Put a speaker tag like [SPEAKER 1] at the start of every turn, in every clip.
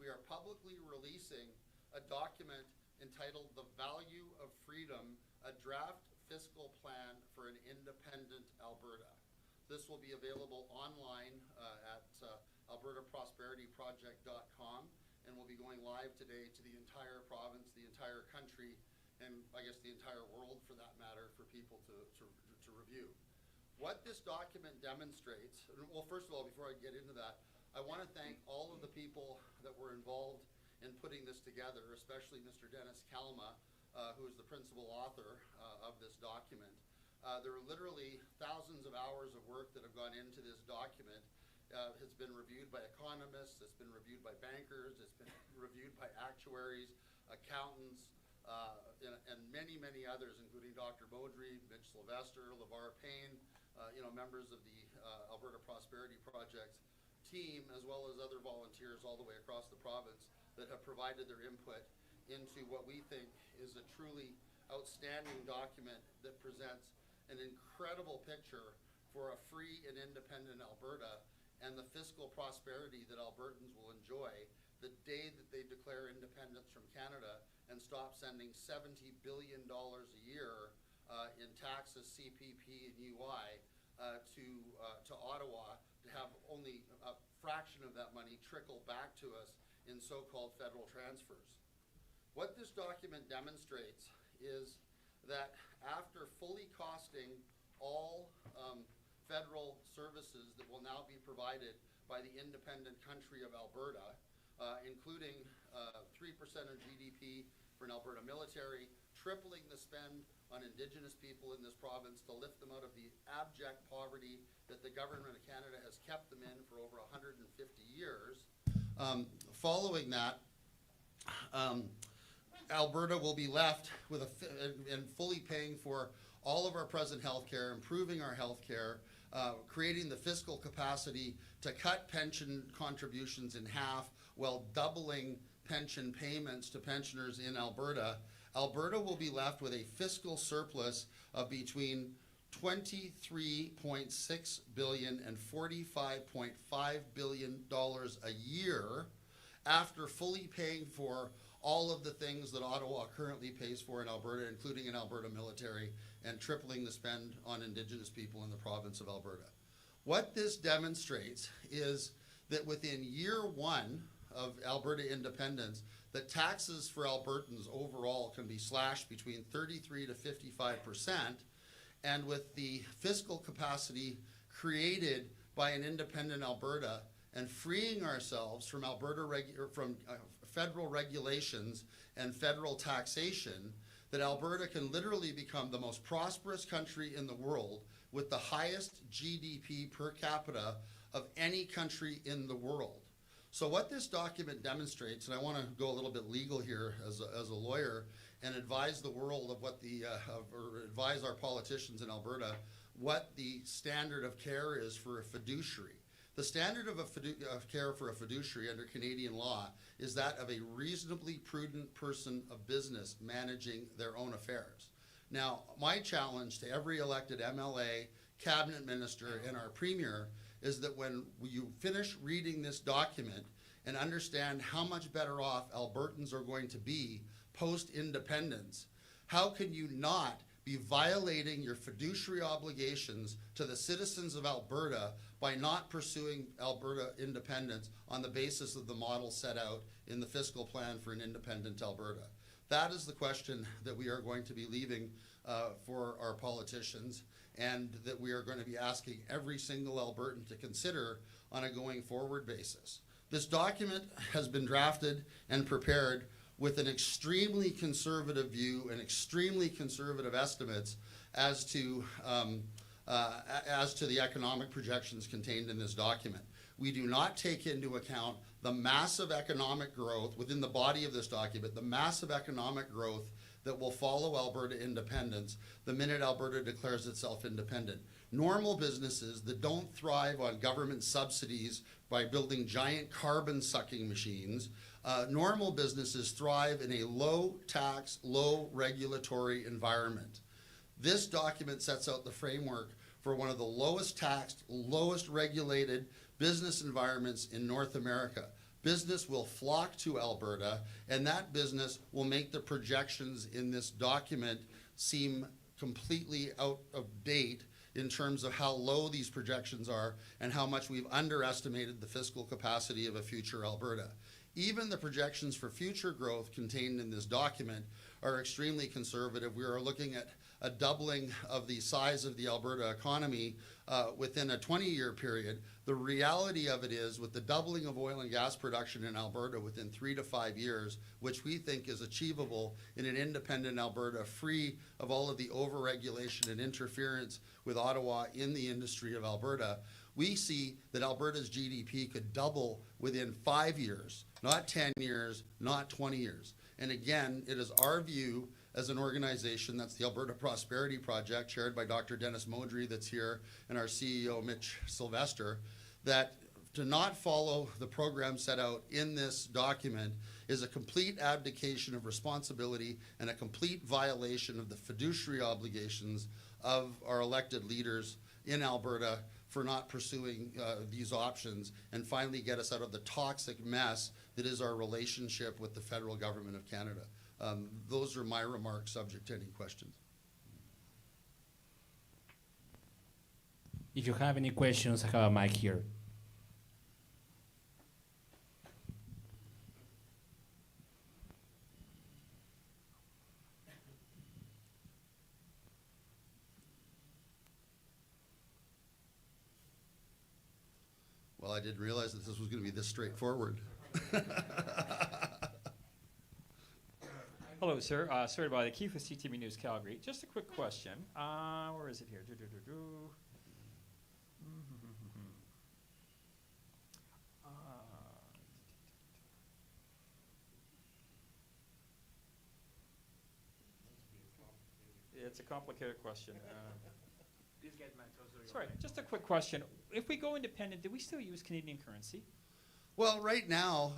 [SPEAKER 1] We are publicly releasing a document entitled The Value of Freedom, a draft fiscal plan for an independent Alberta. This will be available online at albertaprosperityproject.com, and will be going live today to the entire province, the entire country, and I guess the entire world for that matter, for people to review. What this document demonstrates, well, first of all, before I get into that, I want to thank all of the people that were involved in putting this together, especially Mr. Dennis Kalma, who is the principal author of this document. There are literally thousands of hours of work that have gone into this document. It's been reviewed by economists, it's been reviewed by bankers, it's been reviewed by actuaries, accountants, and many, many others, including Dr. Beaudry, Mitch Sylvester, LeVar Payne, members of the Alberta Prosperity Project's team, as well as other volunteers all the way across the province that have provided their input into what we think is a truly outstanding document that presents an incredible picture for a free and independent Alberta and the fiscal prosperity that Albertans will enjoy the day that they declare independence from Canada and stop sending $70 billion a year in taxes, CPP, and UI to Ottawa, to have only a fraction of that money trickle back to us in so-called federal transfers. What this document demonstrates is that after fully costing all federal services that will now be provided by the independent country of Alberta, including 3% of GDP for an Alberta military, tripling the spend on Indigenous people in this province to lift them out of the abject poverty that the government of Canada has kept them in for over 150 years. Following that, Alberta will be left with and fully paying for all of our present health care, improving our health care, creating the fiscal capacity to cut pension contributions in half while doubling pension payments to pensioners in Alberta. Alberta will be left with a fiscal surplus of between $23.6 billion and $45.5 billion a year after fully paying for all of the things that Ottawa currently pays for in Alberta, including an Alberta military, and tripling the spend on Indigenous people in the province of Alberta. What this demonstrates is that within year one of Alberta independence, the taxes for Albertans overall can be slashed between 33 to 55%, and with the fiscal capacity created by an independent Alberta and freeing ourselves from federal regulations and federal taxation, that Alberta can literally become the most prosperous country in the world with the highest GDP per capita of any country in the world. So what this document demonstrates, and I want to go a little bit legal here as a lawyer and advise the world of what or advise our politicians in Alberta what the standard of care is for a fiduciary. The standard of care for a fiduciary under Canadian law is that of a reasonably prudent person of business managing their own affairs. Now, my challenge to every elected MLA, cabinet minister, and our premier is that when you finish reading this document and understand how much better off Albertans are going to be post-independence, how can you not be violating your fiduciary obligations to the citizens of Alberta by not pursuing Alberta independence on the basis of the model set out in the fiscal plan for an independent Alberta? That is the question that we are going to be leaving for our politicians, and that we are going to be asking every single Albertan to consider on a going forward basis. This document has been drafted and prepared with an extremely conservative view and extremely conservative estimates as to the economic projections contained in this document. We do not take into account the massive economic growth within the body of this document, the massive economic growth that will follow Alberta independence the minute Alberta declares itself independent. Normal businesses that don't thrive on government subsidies by building giant carbon-sucking machines, normal businesses thrive in a low-tax, low-regulatory environment. This document sets out the framework for one of the lowest taxed, lowest regulated business environments in North America. Business will flock to Alberta, and that business will make the projections in this document seem completely out of date in terms of how low these projections are and how much we've underestimated the fiscal capacity of a future Alberta. Even the projections for future growth contained in this document are extremely conservative. We are looking at a doubling of the size of the Alberta economy within a 20-year period. The reality of it is, with the doubling of oil and gas production in Alberta within 3 to 5 years, which we think is achievable in an independent Alberta, free of all of the overregulation and interference with Ottawa in the industry of Alberta, we see that Alberta's GDP could double within 5 years, not 10 years, not 20 years. And again, it is our view as an organization, that's the Alberta Prosperity Project, chaired by Dr. Dennis Modry that's here, and our CEO, Mitch Sylvester, that to not follow the program set out in this document is a complete abdication of responsibility and a complete violation of the fiduciary obligations of our elected leaders in Alberta for not pursuing these options and finally get us out of the toxic mess that is our relationship with the federal government of Canada. Those are my remarks, subject to any questions.
[SPEAKER 2] If you have any questions, I have a mic here.
[SPEAKER 1] Well, I didn't realize that this was going to be this straightforward.
[SPEAKER 3] Hello, sir. Sorry about it. Keith with CTV News Calgary. Just a quick question. Where is it here? It's a complicated question. Sorry, just a quick question. If we go independent, do we still use Canadian currency?
[SPEAKER 1] Well, right now,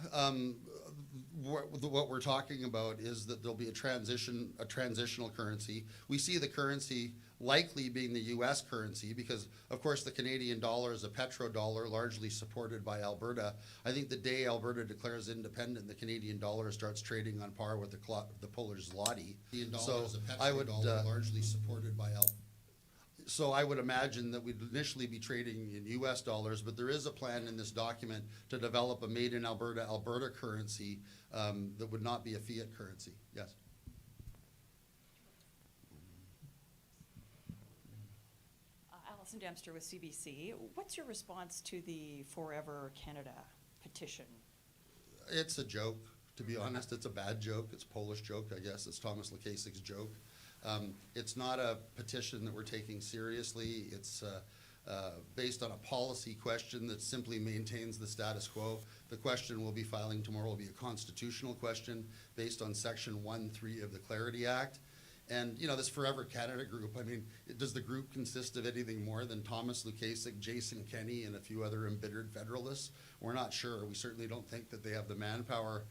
[SPEAKER 1] what we're talking about is that there'll be a transitional currency. We see the currency likely being the U.S. currency because, of course, the Canadian dollar is a petrodollar largely supported by Alberta. I think the day Alberta declares independent, the Canadian dollar starts trading on par with the Polish zloty. So I would largely supported by Alberta. So I would imagine that we'd initially be trading in U.S. dollars, but there is a plan in this document to develop a made in Alberta currency that would not be a fiat currency. Yes.
[SPEAKER 4] Alison Dempster with CBC. What's your response to the Forever Canada petition?
[SPEAKER 1] It's a joke, to be honest. It's a bad joke. It's a Polish joke, I guess. It's Thomas Lukaszyk's joke. It's not a petition that we're taking seriously. It's based on a policy question that simply maintains the status quo. The question we'll be filing tomorrow will be a constitutional question based on Section 1.3 of the Clarity Act. And, you know, this Forever Canada group, I mean, does the group consist of anything more than Thomas Lukaczyk, Jason Kenney, and a few other embittered federalists? We're not sure. We certainly don't think that they have the manpower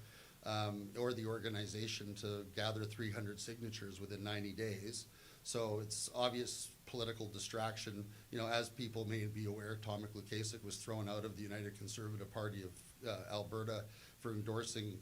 [SPEAKER 1] or the organization to gather 300 signatures within 90 days. So it's obvious political distraction. You know, as people may be aware, Thomas Lukaszczyk was thrown out of the United Conservative Party of Alberta for endorsing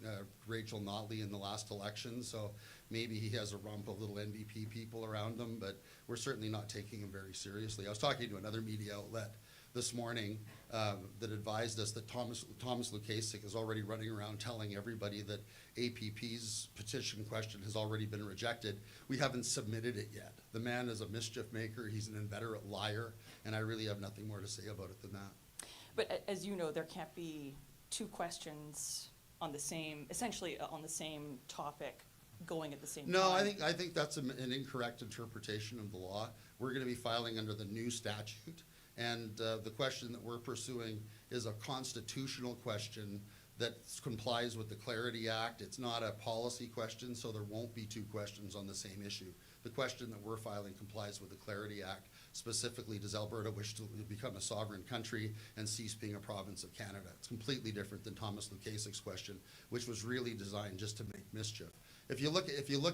[SPEAKER 1] Rachel Notley in the last election. So maybe he has a rump of little NDP people around him, but we're certainly not taking him very seriously. I was talking to another media outlet this morning that advised us that Thomas Lukasik is already running around telling everybody that APP's petition question has already been rejected. We haven't submitted it yet. The man is a mischief maker. He's an inveterate liar, and I really have nothing more to say about it than that.
[SPEAKER 4] But as you know, there can't be two questions on the same, essentially on the same topic going at the same time.
[SPEAKER 1] No, I think that's an incorrect interpretation of the law. We're going to be filing under the new statute, and the question that we're pursuing is a constitutional question that complies with the Clarity Act. It's not a policy question, so there won't be two questions on the same issue. The question that we're filing complies with the Clarity Act. Specifically, does Alberta wish to become a sovereign country and cease being a province of Canada? It's completely different than Thomas Lukasik's question, which was really designed just to make mischief. If you look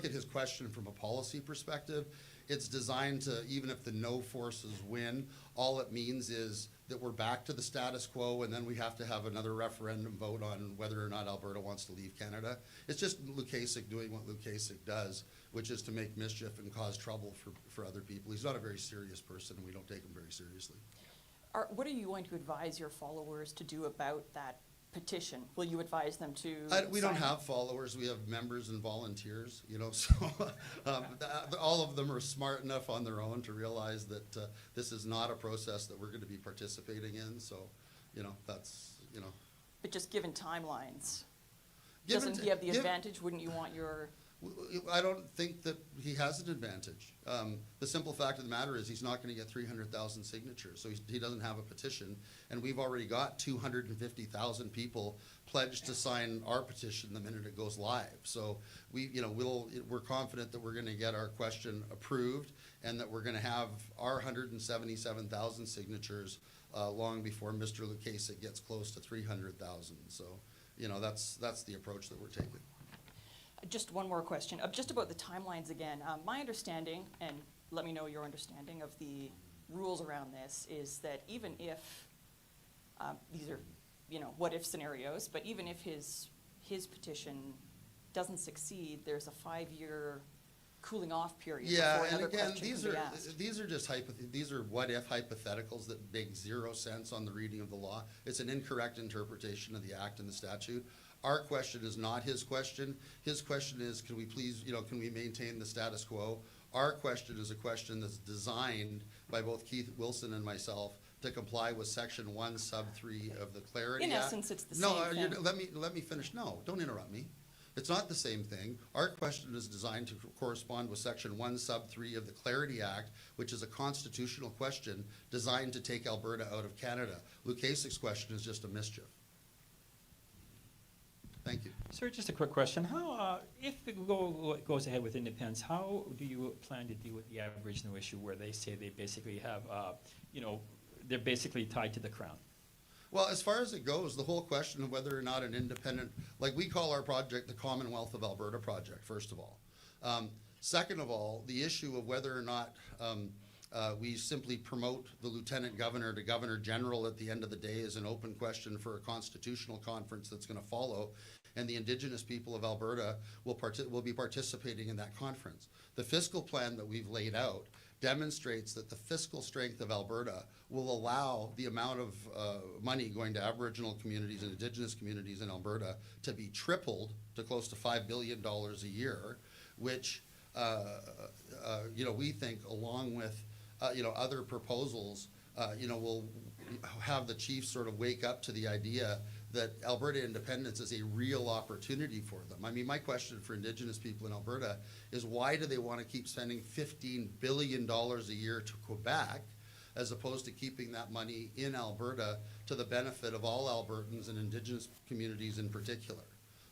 [SPEAKER 1] at his question from a policy perspective, it's designed to, even if the no forces win, all it means is that we're back to the status quo, and then we have to have another referendum vote on whether or not Alberta wants to leave Canada. It's just Lukasik doing what Lukasik does, which is to make mischief and cause trouble for other people. He's not a very serious person, and we don't take him very seriously.
[SPEAKER 4] What are you going to advise your followers to do about that petition? Will you advise them to
[SPEAKER 1] We don't
[SPEAKER 4] sign
[SPEAKER 1] have followers. We have members and volunteers, you know, so all of them are smart enough on their own to realize that this is not a process that we're going to be participating in. So, you know, that's, you know.
[SPEAKER 4] But just given timelines,
[SPEAKER 1] Given
[SPEAKER 4] doesn't
[SPEAKER 1] t-
[SPEAKER 4] he have the
[SPEAKER 1] giv-
[SPEAKER 4] advantage? Wouldn't you want your...
[SPEAKER 1] I don't think that he has an advantage. The simple fact of the matter is he's not going to get 300,000 signatures, so he doesn't have a petition. And we've already got 250,000 people pledged to sign our petition the minute it goes live. So we're confident that we're going to get our question approved and that we're going to have our 177,000 signatures long before Mr. Lukasik gets close to 300,000. So, you know, that's the approach that we're taking.
[SPEAKER 4] Just one more question, just about the timelines again. My understanding, and let me know your understanding of the rules around this, is that even if, these are, you know, what if scenarios, but even if his petition doesn't succeed, there's a 5-year cooling off period
[SPEAKER 1] Yeah,
[SPEAKER 4] before
[SPEAKER 1] and
[SPEAKER 4] another
[SPEAKER 1] again,
[SPEAKER 4] question
[SPEAKER 1] these
[SPEAKER 4] can be
[SPEAKER 1] are
[SPEAKER 4] asked.
[SPEAKER 1] these are just these are what if hypotheticals that make zero sense on the reading of the law. It's an incorrect interpretation of the act and the statute. Our question is not his question. His question is, can we please, you know, can we maintain the status quo? Our question is a question that's designed by both Keith Wilson and myself to comply with Section 1, Sub 3 of the Clarity Act.
[SPEAKER 4] In essence, it's the
[SPEAKER 1] No,
[SPEAKER 4] same thing.
[SPEAKER 1] let me finish. No, don't interrupt me. It's not the same thing. Our question is designed to correspond with Section 1, Sub 3 of the Clarity Act, which is a constitutional question designed to take Alberta out of Canada. Lukasik's question is just a mischief. Thank you.
[SPEAKER 3] Sir, just a quick question. How, if it goes ahead with independence, how do you plan to deal with the Aboriginal issue where they say they basically have, you know, they're basically tied to the Crown?
[SPEAKER 1] Well, as far as it goes, the whole question of whether or not an independent, like we call our project the Commonwealth of Alberta Project, first of all. Second of all, the issue of whether or not we simply promote the Lieutenant Governor to Governor General at the end of the day is an open question for a constitutional conference that's going to follow, and the Indigenous people of Alberta will be participating in that conference. The fiscal plan that we've laid out demonstrates that the fiscal strength of Alberta will allow the amount of money going to Aboriginal communities and Indigenous communities in Alberta to be tripled to close to $5 billion a year, which you know, we think along with you know, other proposals, you know, will have the chiefs sort of wake up to the idea that Alberta independence is a real opportunity for them. I mean, my question for Indigenous people in Alberta is, why do they want to keep spending $15 billion a year to Quebec as opposed to keeping that money in Alberta to the benefit of all Albertans and Indigenous communities in particular?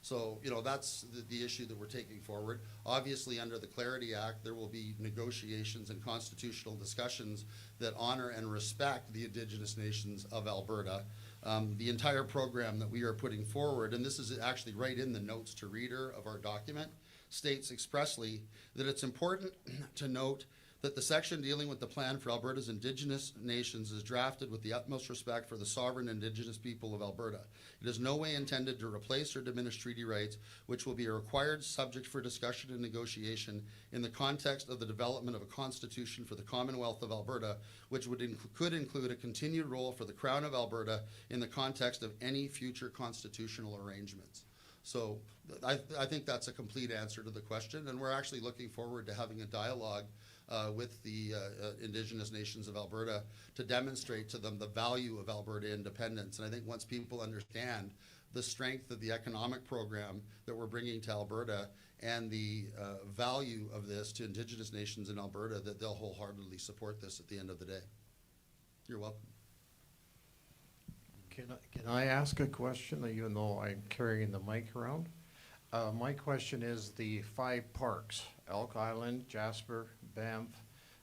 [SPEAKER 1] So, you know, that's the issue that we're taking forward. Obviously, under the Clarity Act, there will be negotiations and constitutional discussions that honor and respect the Indigenous nations of Alberta. The entire program that we are putting forward, and this is actually right in the notes to reader of our document, states expressly that it's important to note that the section dealing with the plan for Alberta's Indigenous nations is drafted with the utmost respect for the sovereign Indigenous people of Alberta. It is no way intended to replace or diminish treaty rights, which will be a required subject for discussion and negotiation in the context of the development of a constitution for the Commonwealth of Alberta, which could include a continued role for the Crown of Alberta in the context of any future constitutional arrangements. So I think that's a complete answer to the question, and we're actually looking forward to having a dialogue with the Indigenous nations of Alberta to demonstrate to them the value of Alberta independence. And I think once people understand the strength of the economic program that we're bringing to Alberta and the value of this to Indigenous nations in Alberta, that they'll wholeheartedly support this at the end of the day. You're welcome.
[SPEAKER 5] Can I ask a question, even though I'm carrying the mic around? My question is the 5 parks, Elk Island, Jasper, Banff,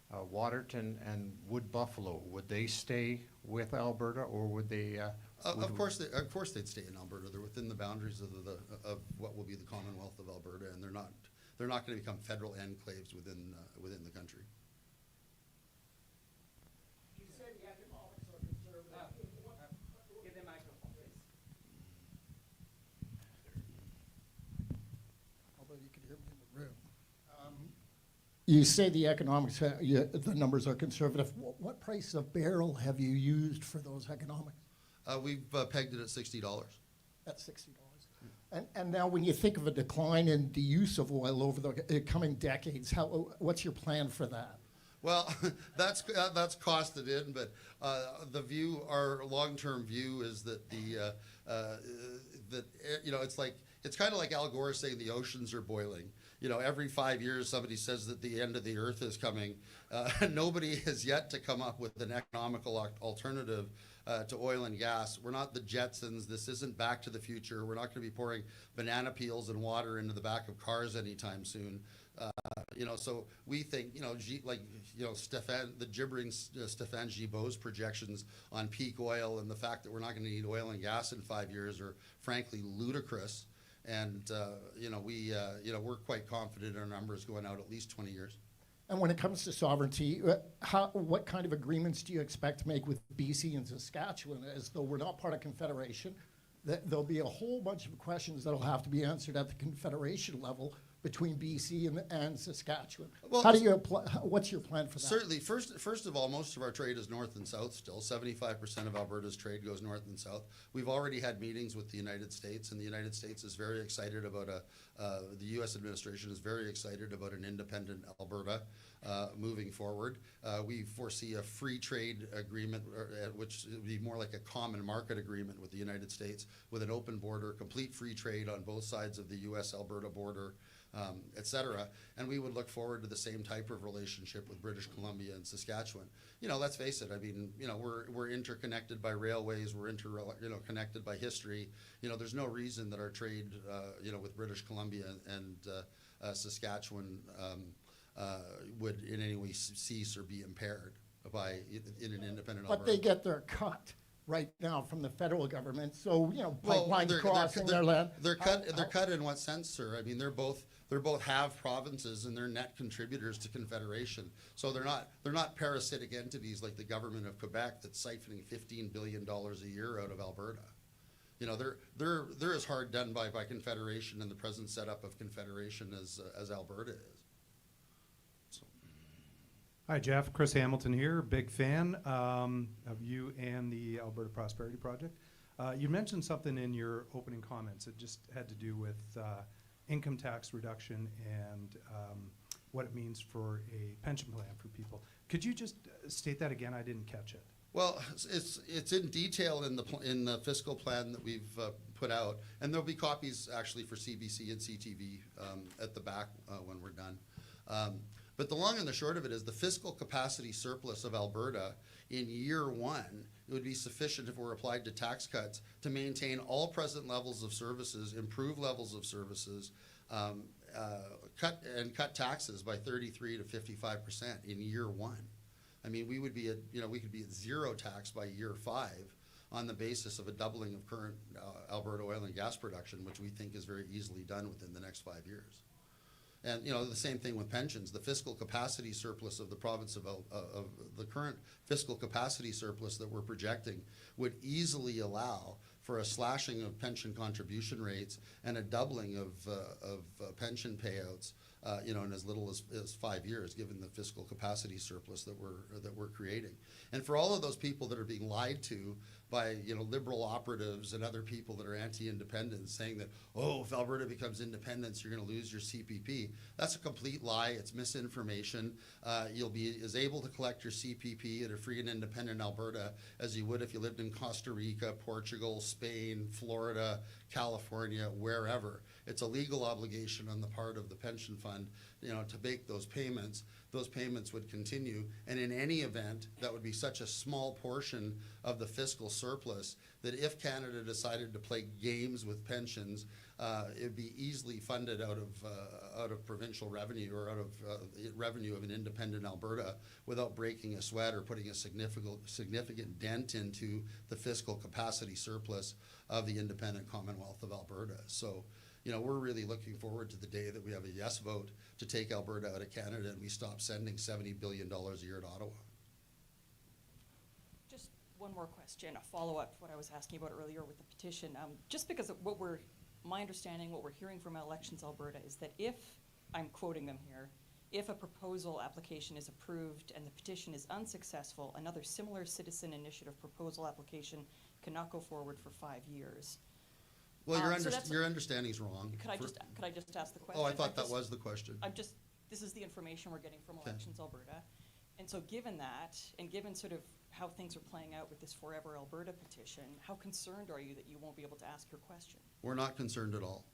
[SPEAKER 5] Waterton, and Wood Buffalo, would they stay with Alberta, or would they?
[SPEAKER 1] Of course they'd stay in Alberta. They're within the boundaries of what will be the Commonwealth of Alberta, and they're not going to become federal enclaves within the country.
[SPEAKER 6] You said the economics are conservative.
[SPEAKER 4] Give them microphone, please.
[SPEAKER 6] Although you can hear me in the room. You say the economics, the numbers are conservative. What price of barrel have you used for those economics?
[SPEAKER 1] We've pegged it at $60.
[SPEAKER 6] At $60. And now when you think of a decline in the use of oil over the coming decades, what's your plan for that?
[SPEAKER 1] Well, that's costed in, but our long-term view is that it's kind of like Al Gore saying the oceans are boiling. Every 5 years somebody says that the end of the earth is coming. Nobody has yet to come up with an economical alternative to oil and gas. We're not the Jetsons. This isn't Back to the Future. We're not going to be pouring banana peels and water into the back of cars anytime soon. So we think, the gibbering Stéphane Gibault's projections on peak oil and the fact that we're not going to need oil and gas in 5 years are frankly ludicrous. And, we're quite confident in our numbers going out at least 20 years.
[SPEAKER 6] And when it comes to sovereignty, what kind of agreements do you expect to make with BC and Saskatchewan, as though we're not part of Confederation? There'll be a whole bunch of questions that'll have to be answered at the Confederation level between BC and Saskatchewan. Well, what's your plan for that?
[SPEAKER 1] Certainly, first of all, most of our trade is north and south still. 75% of Alberta's trade goes north and south. We've already had meetings with the United States, and the United States is very excited about the U.S. administration is very excited about an independent Alberta moving forward. We foresee a free trade agreement, which would be more like a common market agreement with the United States, with an open border, complete free trade on both sides of the U.S.-Alberta border, et cetera. And we would look forward to the same type of relationship with British Columbia and Saskatchewan. Let's face it, we're interconnected by railways, we're connected by history. There's no reason that our trade, with British Columbia and Saskatchewan would in any way cease or be impaired in an independent Alberta.
[SPEAKER 6] But they get their cut right now from the federal government, so pipelines crossing their land.
[SPEAKER 1] They're cut in what sense, sir? They're both half provinces, and they're net contributors to Confederation. So they're not parasitic entities like the government of Quebec that's siphoning $15 billion a year out of Alberta. They're as hard done by Confederation and the present setup of Confederation as Alberta is.
[SPEAKER 7] Hi, Jeff. Chris Hamilton here. Big fan of you and the Alberta Prosperity Project. You mentioned something in your opening comments. It just had to do with income tax reduction and what it means for a pension plan for people. Could you just state that again? I didn't catch it.
[SPEAKER 1] Well, it's in detail in the fiscal plan that we've put out, and there'll be copies actually for CBC and CTV at the back when we're done. But the long and the short of it is the fiscal capacity surplus of Alberta in year one, it would be sufficient if we're applied to tax cuts to maintain all present levels of services, improve levels of services, cut taxes by 33 to 55% in year one. We would be we could be at zero tax by year 5 on the basis of a doubling of current Alberta oil and gas production, which we think is very easily done within the next 5 years. And, you know, the same thing with pensions. The fiscal capacity surplus of the province of the current fiscal capacity surplus that we're projecting would easily allow for a slashing of pension contribution rates and a doubling of pension payouts, you know, in as little as 5 years, given the fiscal capacity surplus that we're creating. And for all of those people that are being lied to by, you know, liberal operatives and other people that are anti-independence, saying that, oh, if Alberta becomes independent, you're going to lose your CPP. That's a complete lie. It's misinformation. You'll be as able to collect your CPP at a free and independent Alberta as you would if you lived in Costa Rica, Portugal, Spain, Florida, California, wherever. It's a legal obligation on the part of the pension fund, you know, to make those payments. Those payments would continue, and in any event, that would be such a small portion of the fiscal surplus that if Canada decided to play games with pensions, it'd be easily funded out of provincial revenue or out of revenue of an independent Alberta without breaking a sweat or putting a significant dent into the fiscal capacity surplus of the independent Commonwealth of Alberta. So, you know, we're really looking forward to the day that we have a yes vote to take Alberta out of Canada and we stop sending $70 billion a year to Ottawa.
[SPEAKER 4] Just one more question, a follow-up to what I was asking about earlier with the petition. Just because of my understanding, what we're hearing from Elections Alberta is that if, I'm quoting them here, if a proposal application is approved and the petition is unsuccessful, another similar citizen initiative proposal application cannot go forward for 5 years.
[SPEAKER 1] Well,
[SPEAKER 4] So
[SPEAKER 1] your understanding's wrong.
[SPEAKER 4] Could I just ask the question?
[SPEAKER 1] Oh, I thought that was the question.
[SPEAKER 4] This is the information we're getting from
[SPEAKER 1] Okay.
[SPEAKER 4] Elections Alberta. And so given that, and given sort of how things are playing out with this Forever Alberta petition, how concerned are you that you won't be able to ask your question?
[SPEAKER 1] We're not concerned at all,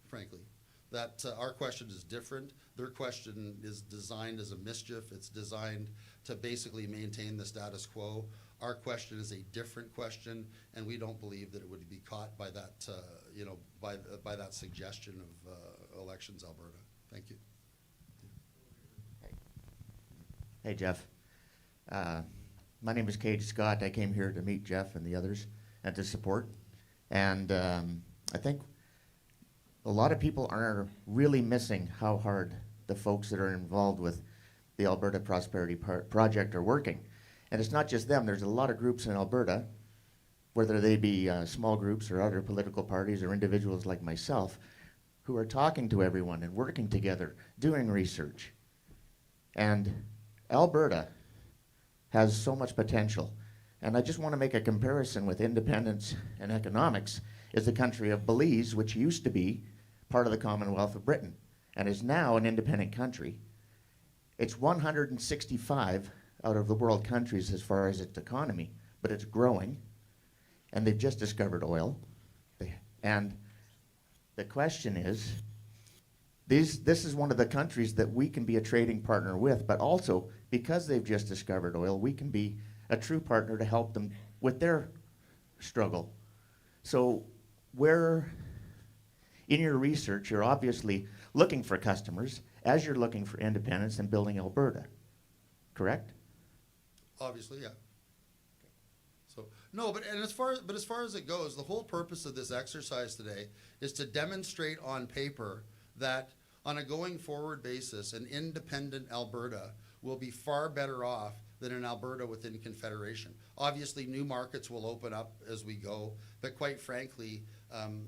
[SPEAKER 1] frankly. That our question is different. Their question is designed as a mischief. It's designed to basically maintain the status quo. Our question is a different question, and we don't believe that it would be caught by that, you know, by that suggestion of Elections Alberta. Thank you.
[SPEAKER 8] Hey, Jeff. My name is Cade Scott. I came here to meet Jeff and the others and to support. And I think a lot of people are really missing how hard the folks that are involved with the Alberta Prosperity Project are working. And it's not just them. There's a lot of groups in Alberta, whether they be small groups or other political parties or individuals like myself, who are talking to everyone and working together, doing research. And Alberta has so much potential. And I just want to make a comparison with independence and economics. Is the country of Belize, which used to be part of the Commonwealth of Britain and is now an independent country. It's 165 out of the world countries as far as its economy, but it's growing, and they've just discovered oil. And the question is, this is one of the countries that we can be a trading partner with, but also because they've just discovered oil, we can be a true partner to help them with their struggle. So where in your research, you're obviously looking for customers as you're looking for independence and building Alberta, correct?
[SPEAKER 1] Obviously, yeah. So no, but as far as it goes, the whole purpose of this exercise today is to demonstrate on paper that on a going forward basis, an independent Alberta will be far better off than an Alberta within Confederation. Obviously, new markets will open up as we go, but quite frankly,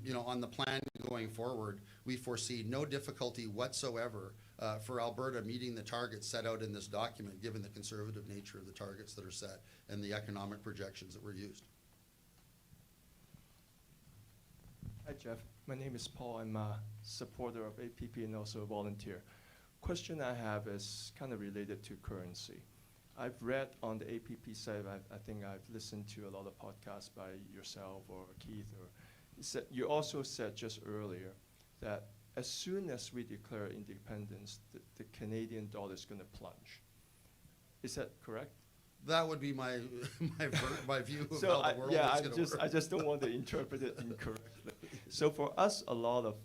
[SPEAKER 1] you know, on the plan going forward, we foresee no difficulty whatsoever for Alberta meeting the targets set out in this document, given the conservative nature of the targets that are set and the economic projections that were used.
[SPEAKER 9] Hi, Jeff. My name is Paul. I'm a supporter of APP and also a volunteer. Question I have is kind of related to currency. I've read on the APP side, I think I've listened to a lot of podcasts by yourself or Keith, or you also said just earlier that as soon as we declare independence, the Canadian dollar is going to plunge. Is that correct?
[SPEAKER 1] That would be my my view of
[SPEAKER 9] So
[SPEAKER 1] how the world is going to work.
[SPEAKER 9] I just don't want to interpret it incorrectly. So for us, a lot of,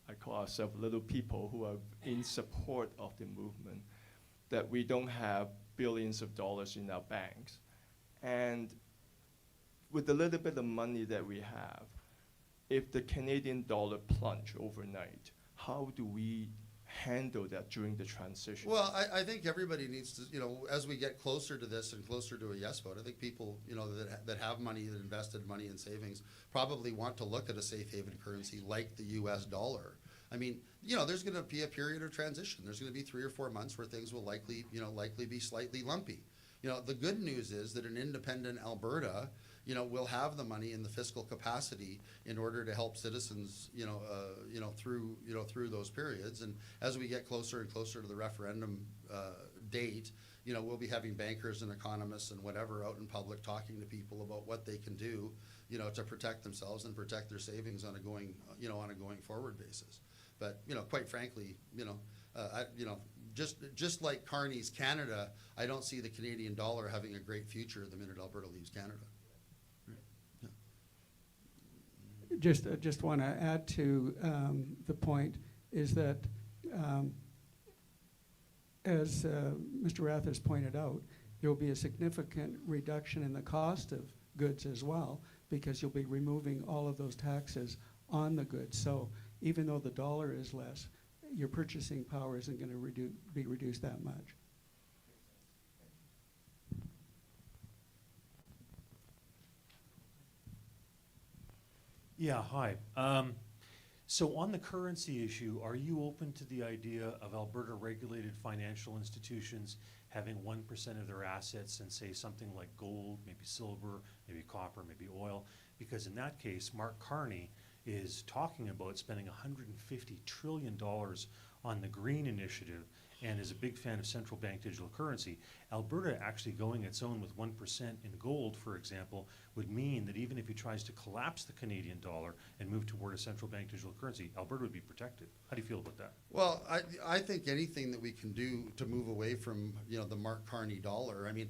[SPEAKER 9] I call ourselves little people who are in support of the movement, that we don't have billions of dollars in our banks. And with the little bit of money that we have, if the Canadian dollar plunge overnight, how do we handle that during the transition?
[SPEAKER 1] Well, I think everybody needs to, as we get closer to this and closer to a yes vote, I think people, that have money, that invested money in savings, probably want to look at a safe haven currency like the US dollar. I mean, there's going to be a period of transition. There's going to be 3 or 4 months where things will likely be slightly lumpy. The good news is that an independent Alberta, will have the money and the fiscal capacity in order to help citizens, through those periods. And as we get closer and closer to the referendum date, we'll be having bankers and economists and whatever out in public talking to people about what they can do, to protect themselves and protect their savings on a going forward basis. But, quite frankly, just like Carney's Canada, I don't see the Canadian dollar having a great future the minute Alberta leaves Canada.
[SPEAKER 10] Just want to add to the point is that, as Mr. Rath has pointed out, there will be a significant reduction in the cost of goods as well, because you'll be removing all of those taxes on the goods. So even though the dollar is less, your purchasing power isn't going to be reduced that much.
[SPEAKER 11] Yeah, hi. So on the currency issue, are you open to the idea of Alberta regulated financial institutions having 1% of their assets in, say, something like gold, maybe silver, maybe copper, maybe oil? Because in that case, Mark Carney is talking about spending $150 trillion on the green initiative and is a big fan of central bank digital currency. Alberta actually going its own with 1% in gold, for example, would mean that even if he tries to collapse the Canadian dollar and move toward a central bank digital currency, Alberta would be protected. How do you feel about that?
[SPEAKER 1] Well, I think anything that we can do to move away from, the Mark Carney dollar. I mean,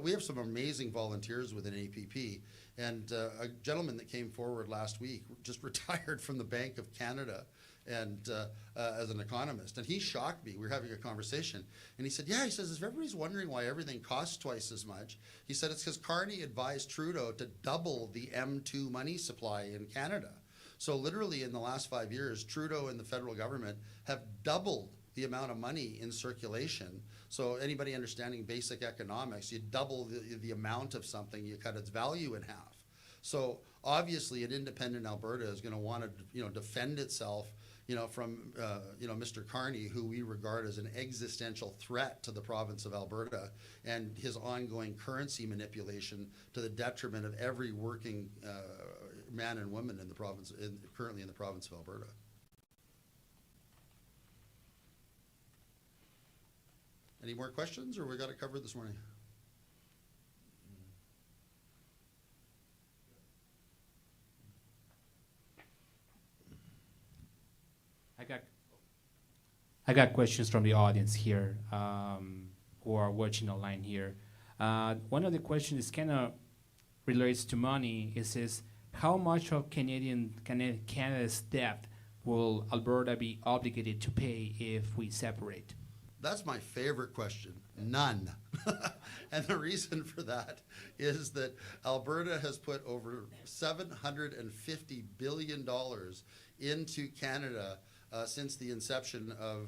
[SPEAKER 1] we have some amazing volunteers within APP, and a gentleman that came forward last week just retired from the Bank of Canada and as an economist, and he shocked me. We were having a conversation, and he said, he says, if everybody's wondering why everything costs twice as much, he said it's because Carney advised Trudeau to double the M2 money supply in Canada. So literally in the last 5 years, Trudeau and the federal government have doubled the amount of money in circulation. So anybody understanding basic economics, you double the amount of something, you cut its value in half. So obviously an independent Alberta is going to want to defend itself from Mr. Carney, who we regard as an existential threat to the province of Alberta, and his ongoing currency manipulation to the detriment of every working man and woman in the province, currently in the province of Alberta. Any more questions, or we got it covered this morning?
[SPEAKER 2] I got questions from the audience here who are watching online here. One of the questions kind of relates to money. It says, how much of Canada's debt will Alberta be obligated to pay if we separate?
[SPEAKER 1] That's my favorite question. None. And the reason for that is that Alberta has put over $750 billion into Canada since the inception of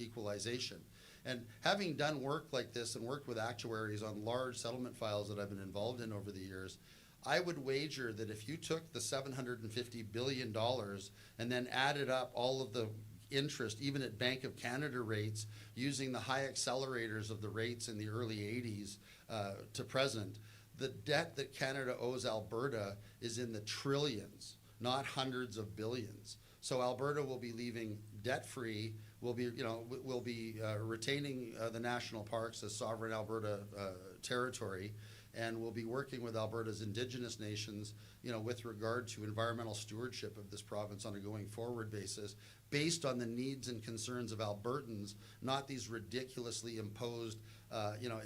[SPEAKER 1] equalization. And having done work like this and worked with actuaries on large settlement files that I've been involved in over the years, I would wager that if you took the $750 billion and then added up all of the interest, even at Bank of Canada rates, using the high accelerators of the rates in the early 80s to present, the debt that Canada owes Alberta is in the trillions, not hundreds of billions. So Alberta will be leaving debt-free. We'll be retaining the national parks as sovereign Alberta territory, and we'll be working with Alberta's Indigenous nations, with regard to environmental stewardship of this province on a going forward basis, based on the needs and concerns of Albertans, not these ridiculously imposed,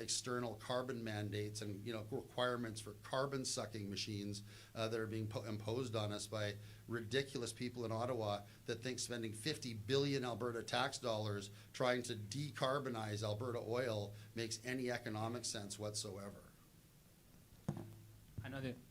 [SPEAKER 1] external carbon mandates and, requirements for carbon sucking machines that are being imposed on us by ridiculous people in Ottawa that think spending 50 billion Alberta tax dollars trying to decarbonize Alberta oil makes any economic sense whatsoever.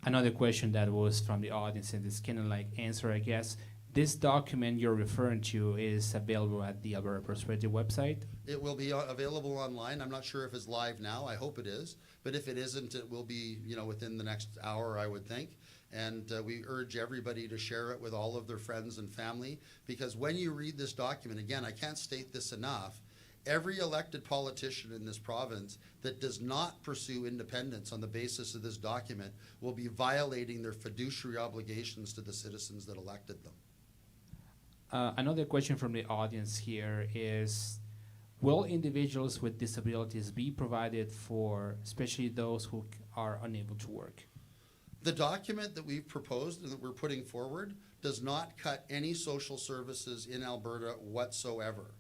[SPEAKER 2] Another question that was from the audience, and this kind of like answer, I guess. this document you're referring to is available at the Alberta Prosperity website?
[SPEAKER 1] It will be available online. I'm not sure if it's live now. I hope it is. But if it isn't, it will be, within the next hour, I would think. And we urge everybody to share it with all of their friends and family, because when you read this document, again, I can't state this enough, every elected politician in this province that does not pursue independence on the basis of this document will be violating their fiduciary obligations to the citizens that elected them.
[SPEAKER 2] Another question from the audience here is, will individuals with disabilities be provided for, especially those who are unable to work?
[SPEAKER 1] The document that we've proposed and that we're putting forward does not cut any social services in Alberta whatsoever.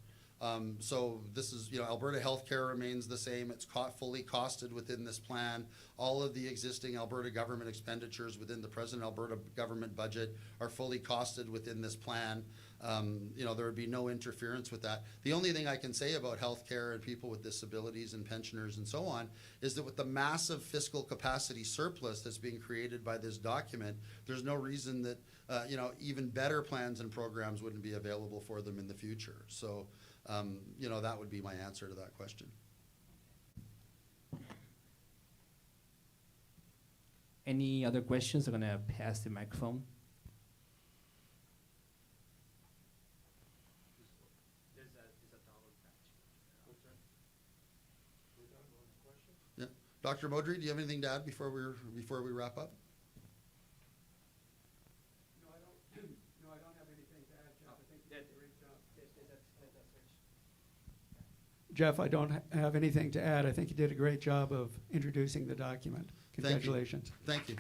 [SPEAKER 1] So this is, Alberta healthcare remains the same. It's fully costed within this plan. All of the existing Alberta government expenditures within the present Alberta government budget are fully costed within this plan. There would be no interference with that. The only thing I can say about healthcare and people with disabilities and pensioners and so on is that with the massive fiscal capacity surplus that's being created by this document, there's no reason that, even better plans and programs wouldn't be available for them in the future. So, that would be my answer to that question.
[SPEAKER 2] Any other questions? I'm gonna pass the microphone.
[SPEAKER 1] Yeah. Dr. Modry, do you have anything to add before we wrap up?
[SPEAKER 10] No, I don't have anything to add, Jeff. I think you did a great job. Jeff, I don't have anything to add. I think you did a great job of introducing the document. Congratulations.
[SPEAKER 1] Thank you.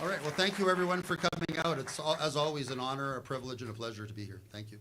[SPEAKER 1] All right, well, thank you everyone for coming out. It's, as always, an honor, a privilege, and a pleasure to be here. Thank you.